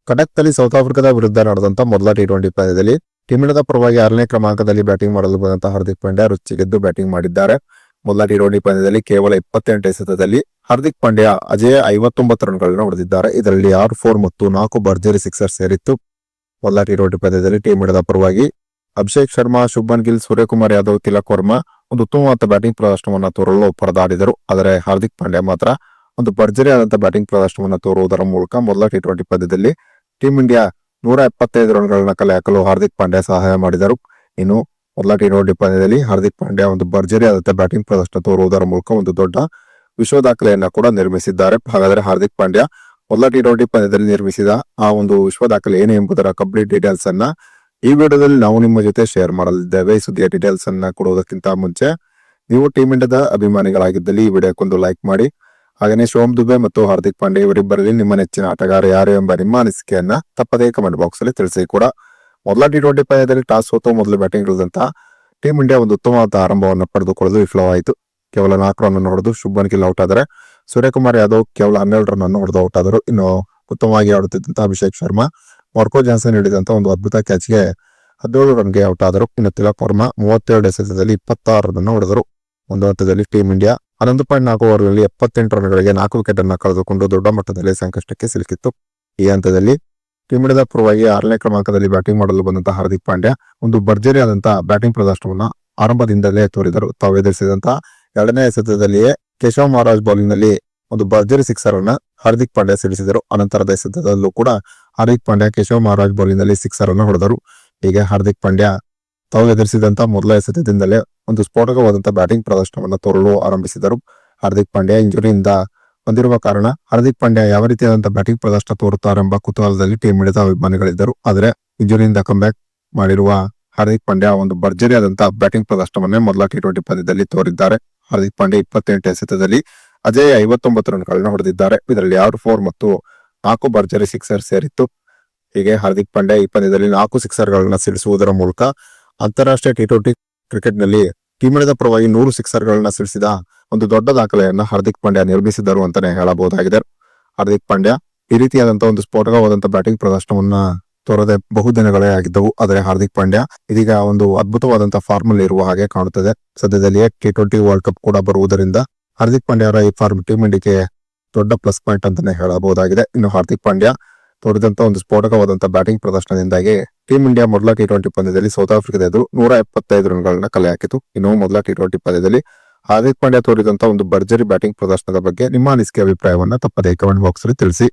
ಕಟಕ್ನಲ್ಲಿ south ಆಫ್ರಿಕಾದ ವಿರುದ್ಧ ನಡೆದಂತ ಮೊದಲ ಟಿ20 ಪಂದ್ಯದಲ್ಲಿ ಟೀಮ್ ಇಂಡಿಯಾದ ಪರವಾಗಿ 6ನೇ ಕ್ರಮಾಂಕದಲ್ಲಿ ಬ್ಯಾಟಿಂಗ್ ಮಾಡಲು ಬಂದಂತಹ ಹಾರ್ದಿಕ್ ಪಾಂಡ್ಯ ರುಚಿಗೆದ್ದು ಬ್ಯಾಟಿಂಗ್ ಮಾಡಿದ್ದಾರೆ. ಮೊದಲ ಟಿ20 ಪಂದ್ಯದಲ್ಲಿ ಕೇವಲ 28 ಎಸೆತದಲ್ಲಿ ಹಾರ್ದಿಕ್ ಪಾಂಡ್ಯ ಅಜೇಯ 59 ರನ್ಗಳನ್ನು ಹೊಡೆದಿದ್ದಾರೆ. ಇದರಲ್ಲಿ 6 4 ಮತ್ತು 4 ಭರ್ಜರಿ ಸಿಕ್ಸರ್ ಸೇರಿತ್ತು. ಮೊದಲ ಟಿ20 ಪಂದ್ಯದಲ್ಲಿ ಟೀಮ್ ಇಂಡಿಯಾದ ಪರವಾಗಿ ಅಭಿಷೇಕ್ ಶರ್ಮಾ, ಶುಭ್ಮನ್ ಗಿಲ್, ಸೂರ್ಯಕುಮಾರ್ ಯಾದವ್, ತಿಲಕ್ ವರ್ಮಾ ಒಂದು ಉತ್ತಮವಾದ ಬ್ಯಾಟಿಂಗ್ ಪ್ರದರ್ಶನವನ್ನು ತೋರಲು ಪರದಾಡಿದರು. ಆದರೆ ಹಾರ್ದಿಕ್ ಪಾಂಡ್ಯ ಮಾತ್ರ ಒಂದು ಭರ್ಜರಿ ಆದಂತಹ ಬ್ಯಾಟಿಂಗ್ ಪ್ರದರ್ಶನವನ್ನು ತೋರುವುದರ ಮೂಲಕ ಮೊದಲ ಟಿ20 ಪಂದ್ಯದಲ್ಲಿ ಟೀಮ್ ಇಂಡಿಯಾ 175 ರನ್ಗಳನ್ನ ಕಲೆ ಹಾಕಲು ಹಾರ್ದಿಕ್ ಪಾಂಡ್ಯ ಸಹಾಯ ಮಾಡಿದರು. ಇನ್ನು ಮೊದಲ ಟಿ20 ಪಂದ್ಯದಲ್ಲಿ ಹಾರ್ದಿಕ್ ಪಾಂಡ್ಯ ಒಂದು ಭರ್ಜರಿ ಆದಂತಹ ಬ್ಯಾಟಿಂಗ್ ಪ್ರದರ್ಶನ ತೋರುವುದರ ಮೂಲಕ ಒಂದು ದೊಡ್ಡ ವಿಶ್ವ ದಾಖಲೆಯನ್ನ ಕೂಡ ನಿರ್ಮಿಸಿದ್ದಾರೆ. ಹಾಗಾದ್ರೆ ಹಾರ್ದಿಕ್ ಪಾಂಡ್ಯ ಮೊದಲ ಟಿ20 ಪಂದ್ಯದಲ್ಲಿ ನಿರ್ಮಿಸಿದ ಆ ಒಂದು ವಿಶ್ವ ದಾಖಲೆ ಏನು ಎಂಬುದರ ಕಂಪ್ಲೀಟ್ ಡೀಟೇಲ್ಸ್ ಅನ್ನ ಈ ವಿಡಿಯೋದಲ್ಲಿ ನಾವು ನಿಮ್ಮ ಜೊತೆ ಶೇರ್ ಮಾಡಲಿದ್ದೇವೆ. ಈ ಸುದ್ದಿಯ ಡೀಟೇಲ್ಸ್ ಅನ್ನ ಕೊಡುವುದಕ್ಕಿಂತ ಮುಂಚೆ ನೀವು ಟೀಮ್ ಇಂಡಿಯಾದ ಅಭಿಮಾನಿಗಳಾಗಿದ್ದಲ್ಲಿ ಈ ವಿಡಿಯೋಕ್ಕೊಂದು ಲೈಕ್ ಮಾಡಿ. ಹಾಗೆಯೇ ಶಿವಮ್ ದುಬೆ ಮತ್ತು ಹಾರ್ದಿಕ್ ಪಾಂಡ್ಯ ಇವರಿಬ್ಬರಲ್ಲಿ ನಿಮ್ಮ ನೆಚ್ಚಿನ ಆಟಗಾರ ಯಾರು ಎಂಬ ನಿಮ್ಮ ಅನಿಸಿಕೆಯನ್ನ ತಪ್ಪದೇ ಕಮೆಂಟ್ ಬಾಕ್ಸ್ ಅಲ್ಲಿ ತಿಳಿಸಿ ಕೂಡ. ಮೊದಲ ಟಿ20 ಪಂದ್ಯದಲ್ಲಿ ಟಾಸ್ ಸೋತು ಮೊದಲು ಬ್ಯಾಟಿಂಗ್ ಇಳಿದಂತ ಟೀಮ್ ಇಂಡಿಯಾ ಒಂದು ಉತ್ತಮವಾದ ಆರಂಭವನ್ನು ಪಡೆದುಕೊಳ್ಳಲು ವಿಫಲವಾಯಿತು. ಕೇವಲ 4 ರನ್ ಹೊಡೆದು ಶುಭ್ಮನ್ ಗಿಲ್ ಔಟ್ ಆದರೆ ಸೂರ್ಯಕುಮಾರ್ ಯಾದವ್ ಕೇವಲ 12 ರನ್ ಹೊಡೆದು ಔಟ್ ಆದರು. ಇನ್ನು ಉತ್ತಮವಾಗಿ ಆಡುತ್ತಿದ್ದಂತ ಅಭಿಷೇಕ್ ಶರ್ಮಾ ಮಾರ್ಕೋ ಜಾನ್ಸನ್ ಹಿಡಿದಂತ ಒಂದು ಅದ್ಭುತ ಕ್ಯಾಚ್ಗೆ 17 ರನ್ಗೆ ಔಟ್ ಆದರು. ಇನ್ನು ತಿಲಕ್ ವರ್ಮಾ 32 ಎಸೆತದಲ್ಲಿ 26 ರನ್ ಹೊಡೆದರು. ಒಂದು ಹಂತದಲ್ಲಿ ಟೀಮ್ ಇಂಡಿಯಾ 11.4 ಓವರ್ಗಳಲ್ಲಿ 78 ರನ್ಗಳಿಗೆ 4 ವಿಕೆಟ್ ಅನ್ನು ಕಳೆದುಕೊಂಡು ದೊಡ್ಡ ಮಟ್ಟದಲ್ಲಿ ಸಂಕಷ್ಟಕ್ಕೆ ಸಿಲುಕಿತ್ತು. ಈ ಹಂತದಲ್ಲಿ ಟೀಮ್ ಇಂಡಿಯಾದ ಪರವಾಗಿ 6ನೇ ಕ್ರಮಾಂಕದಲ್ಲಿ ಬ್ಯಾಟಿಂಗ್ ಮಾಡಲು ಬಂದಂತಹ ಹಾರ್ದಿಕ್ ಪಾಂಡ್ಯ ಒಂದು ಭರ್ಜರಿ ಆದಂತಹ ಬ್ಯಾಟಿಂಗ್ ಪ್ರದರ್ಶನವನ್ನ ಆರಂಭದಿಂದಲೇ ತೋರಿದರು. ತಾವು ಎದುರಿಸಿದಂತಹ 2ನೇ ಎಸೆತದಲ್ಲಿಯೇ ಕೇಶವ್ ಮಹಾರಾಜ್ ಬೌಲಿಂಗ್ ನಲ್ಲಿ ಒಂದು ಭರ್ಜರಿ ಸಿಕ್ಸರ್ ಅನ್ನ ಹಾರ್ದಿಕ್ ಪಾಂಡ್ಯ ಸಿಡಿಸಿದರು. ಅನಂತರದ ಎಸೆತದಲ್ಲೂ ಕೂಡ ಹಾರ್ದಿಕ್ ಪಾಂಡ್ಯ ಕೇಶವ್ ಮಹಾರಾಜ್ ಬೌಲಿಂಗ್ ನಲ್ಲಿ ಸಿಕ್ಸರ್ ಅನ್ನು ಹೊಡೆದರು. ಹೀಗೆ ಹಾರ್ದಿಕ್ ಪಾಂಡ್ಯ ತಾವು ಎದುರಿಸಿದಂತ ಮೊದಲ ಎಸೆತದಿಂದಲೇ ಒಂದು ಸ್ಫೋಟಕವಾದಂತಹ ಬ್ಯಾಟಿಂಗ್ ಪ್ರದರ್ಶನವನ್ನು ತೋರಲು ಆರಂಭಿಸಿದರು. ಹಾರ್ದಿಕ್ ಪಾಂಡ್ಯ ಇಂಜುರಿಯಿಂದ ಬಂದಿರುವ ಕಾರಣ ಹಾರ್ದಿಕ್ ಪಾಂಡ್ಯ ಯಾವ ರೀತಿಯಾದಂತಹ ಬ್ಯಾಟಿಂಗ್ ಪ್ರದರ್ಶನ ತೋರುತ್ತಾರೆಂಬ ಕುತೂಹಲದಲ್ಲಿ ಟೀಮ್ ಇಂಡಿಯಾದ ಅಭಿಮಾನಿಗಳಿದ್ದರು. ಆದರೆ ಇಂಜುರಿಯಿಂದ ಕಮ್ಬ್ಯಾಕ್ ಮಾಡಿರುವ ಹಾರ್ದಿಕ್ ಪಾಂಡ್ಯ ಒಂದು ಭರ್ಜರಿಯಾದಂತಹ ಬ್ಯಾಟಿಂಗ್ ಪ್ರದರ್ಶನವನ್ನೇ ಮೊದಲ ಟಿ20 ಪಂದ್ಯದಲ್ಲಿ ತೋರಿದ್ದಾರೆ. ಹಾರ್ದಿಕ್ ಪಾಂಡ್ಯ 28 ಎಸೆತದಲ್ಲಿ ಅಜೇಯ 59 ರನ್ಗಳನ್ನ ಹೊಡೆದಿದ್ದಾರೆ. ಇದರಲ್ಲಿ 6 4 ಮತ್ತು 4 ಭರ್ಜರಿ ಸಿಕ್ಸರ್ ಸೇರಿತ್ತು. ಹೀಗೆ ಹಾರ್ದಿಕ್ ಪಾಂಡ್ಯ ಈ ಪಂದ್ಯದಲ್ಲಿ 4 ಸಿಕ್ಸರ್ ಗಳನ್ನ ಸಿಡಿಸುವುದರ ಮೂಲಕ ಅಂತಾರಾಷ್ಟ್ರೀಯ ಟಿ20 ಕ್ರಿಕೆಟ್ ನಲ್ಲಿ ಟೀಮ್ ಇಂಡಿಯಾದ ಪರವಾಗಿ 100 ಸಿಕ್ಸರ್ ಗಳನ್ನ ಸಿಡಿಸಿದ ಒಂದು ದೊಡ್ಡ ದಾಖಲೆಯನ್ನ ಹಾರ್ದಿಕ್ ಪಾಂಡ್ಯ ನಿರ್ಮಿಸಿದರು ಅಂತಾನೆ ಹೇಳಬಹುದಾಗಿದೆ. ಹಾರ್ದಿಕ್ ಪಾಂಡ್ಯ ಈ ರೀತಿಯಾದಂತಹ ಒಂದು ಸ್ಫೋಟಕವಾದಂತಹ ಬ್ಯಾಟಿಂಗ್ ಪ್ರದರ್ಶನವನ್ನ ತೋರದೆ ಬಹುದಿನಗಳೇ ಆಗಿದ್ದವು. ಆದರೆ ಹಾರ್ದಿಕ್ ಪಾಂಡ್ಯ ಇದೀಗ ಒಂದು ಅದ್ಭುತವಾದಂತಹ ಫಾರ್ಮ್ ಅಲ್ಲಿ ಇರುವ ಹಾಗೆ ಕಾಣುತ್ತದೆ. ಸದ್ಯದಲ್ಲಿಯೇ ಟಿ20 ವರ್ಲ್ಡ್ ಕಪ್ ಕೂಡ ಬರುವುದರಿಂದ ಹಾರ್ದಿಕ್ ಪಾಂಡ್ಯ ಅವರ ಈ ಫಾರ್ಮ್ ಟೀಮ್ ಇಂಡಿಯಾಗೆ ದೊಡ್ಡ ಪ್ಲಸ್ ಪಾಯಿಂಟ್ ಅಂತಾನೆ ಹೇಳಬಹುದಾಗಿದೆ. ಇನ್ನು ಹಾರ್ದಿಕ್ ಪಾಂಡ್ಯ ತೋರಿದಂತ ಒಂದು ಸ್ಫೋಟಕವಾದಂತಹ ಬ್ಯಾಟಿಂಗ್ ಪ್ರದರ್ಶನದಿಂದಾಗಿ ಟೀಮ್ ಇಂಡಿಯಾ ಮೊದಲ ಟಿ20 ಪಂದ್ಯದಲ್ಲಿ ಸೌತ್ ಆಫ್ರಿಕಾದ ಎದುರು 175 ರನ್ಗಳನ್ನ ಕಲೆ ಹಾಕಿತು. ಇನ್ನು ಮೊದಲ ಟಿ20 ಪಂದ್ಯದಲ್ಲಿ ಹಾರ್ದಿಕ್ ಪಾಂಡ್ಯ ತೋರಿದಂತ ಒಂದು ಭರ್ಜರಿ ಬ್ಯಾಟಿಂಗ್ ಪ್ರದರ್ಶನದ ಬಗ್ಗೆ ನಿಮ್ಮ ಅನಿಸಿಕೆ ಅಭಿಪ್ರಾಯವನ್ನ ತಪ್ಪದೇ ಕಮೆಂಟ್ ಬಾಕ್ಸ್ ಅಲ್ಲಿ ತಿಳಿಸಿ.